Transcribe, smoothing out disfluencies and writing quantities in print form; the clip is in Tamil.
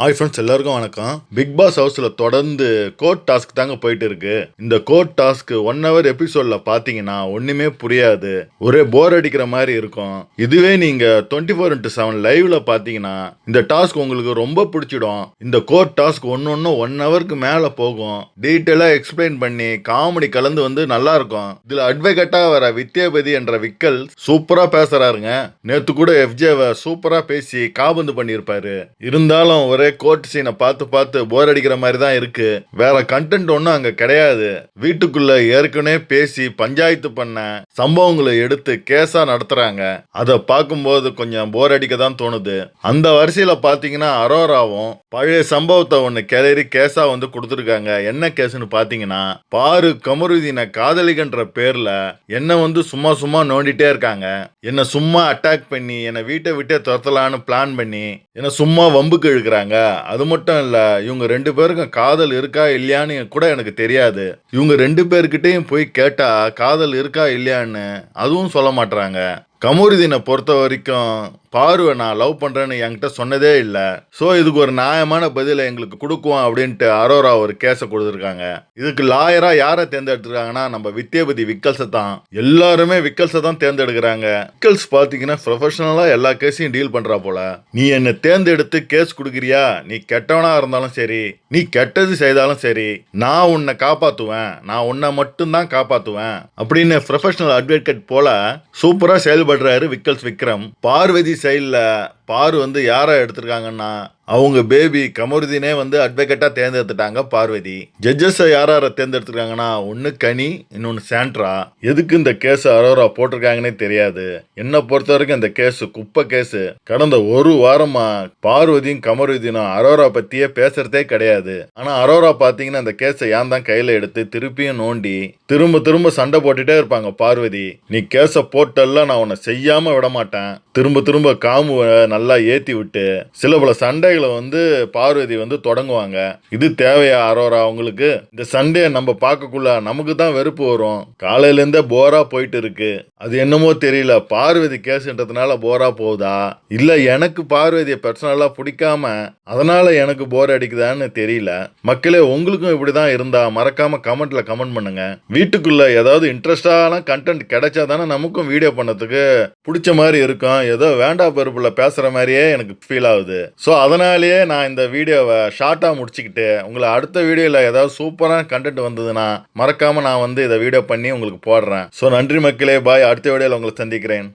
ஹாய் ஃப்ரெண்ட்ஸ், எல்லாருக்கும் வணக்கம். பிக் பாஸ் ஹவுஸில் தொடர்ந்து கோர்ட் டாஸ்க் தாங்க போயிட்டு இருக்கு. இந்த கோர்ட் டாஸ்க் 1 hour எபிசோட்ல பார்த்தீங்கன்னா ஒன்றுமே புரியாது, ஒரே போர் அடிக்கிற மாதிரி இருக்கும். இதுவே நீங்கள் 24x7 லைவ்ல பார்த்தீங்கன்னா இந்த டாஸ்க் உங்களுக்கு ரொம்ப பிடிச்சிடும். இந்த கோர்ட் டாஸ்க் ஒன்று 1 hourக்கு மேலே போகும். டீட்டெயிலாக எக்ஸ்பிளைன் பண்ணி காமெடி கலந்து வந்து நல்லா இருக்கும். இதில் அட்வொகேட்டாக வர வித்யாபதி என்ற விக்கல் சூப்பராக பேசுறாருங்க. நேற்று கூட எஃப்ஜேவை சூப்பராக பேசி காபந்து பண்ணியிருப்பாரு. இருந்தாலும் ஒரே கோர்ட் சீனை பார்த்து போர் அடிக்கிற மாதிரி தான் இருக்கு. வேற கண்டென்ட் ஒன்றும் அங்க கிடையாது. வீட்டுக்குள்ள ஏற்கனவே பேசி பஞ்சாயத்து பண்ண சம்பவங்களை எடுத்து கேஸா நடத்துறாங்க. அதை பார்க்கும்போது கொஞ்சம் போர் அடிக்க தான் தோணுது. அந்த வரிசையில பாத்தீங்கன்னா அரோராவும் பழைய சம்பவத்தை ஒண்ணு கிளறி கேஸா வந்து கொடுத்துருக்காங்க. என்ன கேஸ்ன்னு பாத்தீங்கன்னா, பாரு கமருதீனை காதலிகன்ற பேர்ல என்ன வந்து சும்மா நோண்டிட்டே இருக்காங்க. என்ன சும்மா அட்டாக் பண்ணி என்னை வீட்டை விட்டே துரத்தலான்னு பிளான் பண்ணி என்ன சும்மா வம்புக்கு இழுக்கிறாங்க. அது மட்டும் இல்ல, இவங்க 2 பேருக்கும் காதல் இருக்கா இல்லையான்னு கூட எனக்கு தெரியாது. இவங்க 2 பேர்கிட்டையும் போய் கேட்டா காதல் இருக்கா இல்லையான்னு அதுவும் சொல்ல மாட்டாங்க. கமருதீனை பொறுத்த வரைக்கும் பார்வை நான் லவ் பண்றேன்னு என்கிட்ட சொன்னதே இல்லை. ஸோ இதுக்கு ஒரு நியாயமான பதிலை எங்களுக்கு கொடுக்குவோம் அப்படின்ட்டு அரோரா ஒரு கேஸை கொடுத்துருக்காங்க. இதுக்கு லாயரா யாரை தேர்ந்தெடுத்துருக்காங்கன்னா நம்ம வித்யாபதி விக்கல்ஸை தான். எல்லாருமே விக்கல்ஸை தான் தேர்ந்தெடுக்கிறாங்க. விக்கல்ஸ் பார்த்தீங்கன்னா ப்ரொஃபஷனலா எல்லா கேஸையும் டீல் பண்றா போல. நீ என்னை தேர்ந்தெடுத்து கேஸ் கொடுக்குறியா, நீ கெட்டவனா இருந்தாலும் சரி, நீ கெட்டது செய்தாலும் சரி, நான் உன்னை காப்பாத்துவேன், நான் உன்னை மட்டும்தான் காப்பாத்துவேன் அப்படின்னு ப்ரொஃபஷனல் அட்வொகேட் போல சூப்பரா செயல்படுறாரு விக்கல்ஸ் விக்ரம். பார்வதி சைடில் பாரு வந்து யாரை எடுத்திருக்காங்கன்னா அவங்க பேபி கமருதீனே வந்து அட்வொகேட்டா தேர்ந்தெடுத்துட்டாங்க. பார்வதி ஜட்ஜஸை யார தேர்ந்தெடுத்துருக்காங்கன்னா ஒன்னு கனி, இன்னொன்னு சாண்ட்ரா. எதுக்கு இந்த கேஸ் அரோரா போட்டிருக்காங்கன்னே தெரியாது. என்ன பொறுத்த வரைக்கும் இந்த கேஸ் குப்பை கேஸ். கடந்த ஒரு வாரமா பார்வதியும் கமருதீனும் அரோரா பத்தியே பேசுறதே கிடையாது. ஆனா அரோரா பாத்தீங்கன்னா இந்த கேஸை ஏன் தான் கையில எடுத்து திருப்பியும் நோண்டி திரும்ப சண்டை போட்டுட்டே இருப்பாங்க. பார்வதி, நீ கேஸை போட்டெல்லாம் நான் உன்னை செய்யாம விட மாட்டேன். திரும்ப காமுவை நல்லா ஏத்தி விட்டு சில பல சண்டைகளை வந்து பார்வதி வந்து தொடங்குவாங்க. இது தேவையா அரோரா உங்களுக்கு? இந்த சண்டையை நம்ம பார்க்கக்குள்ள நமக்கு தான் வெறுப்பு வரும். காலையில இருந்தே போரா போயிட்டு இருக்கு. அது என்னமோ தெரியல, பார்வதி கேஸ்ன்றதுனால போரா போகுதா இல்ல எனக்கு பார்வதியை பர்சனலா பிடிக்காம அதனால எனக்கு போர் அடிக்குதான்னு தெரியல. மக்களே, உங்களுக்கும் இப்படிதான் இருந்தா மறக்காம கமெண்ட்ல கமெண்ட் பண்ணுங்க. வீட்டுக்குள்ள ஏதாவது இன்ட்ரெஸ்டான கண்டென்ட் கிடைச்சா தானே நமக்கும் வீடியோ பண்ணதுக்கு பிடிச்ச மாதிரி இருக்கும். ஏதோ வேண்டா பருப்புல பேசுற மாதிரியே எனக்கு ஃபீல் ஆகுது. ஸோ அதனாலேயே நான் இந்த வீடியோவை ஷார்ட்டாக முடிச்சுக்கிட்டு உங்களை அடுத்த வீடியோவில் ஏதாவது சூப்பரான கண்டென்ட் வந்ததுன்னா மறக்காம நான் வந்து இதை வீடியோ பண்ணி உங்களுக்கு போடுறேன். ஸோ நன்றி மக்களே, பாய். அடுத்த வீடியோவில் உங்களை சந்திக்கிறேன்.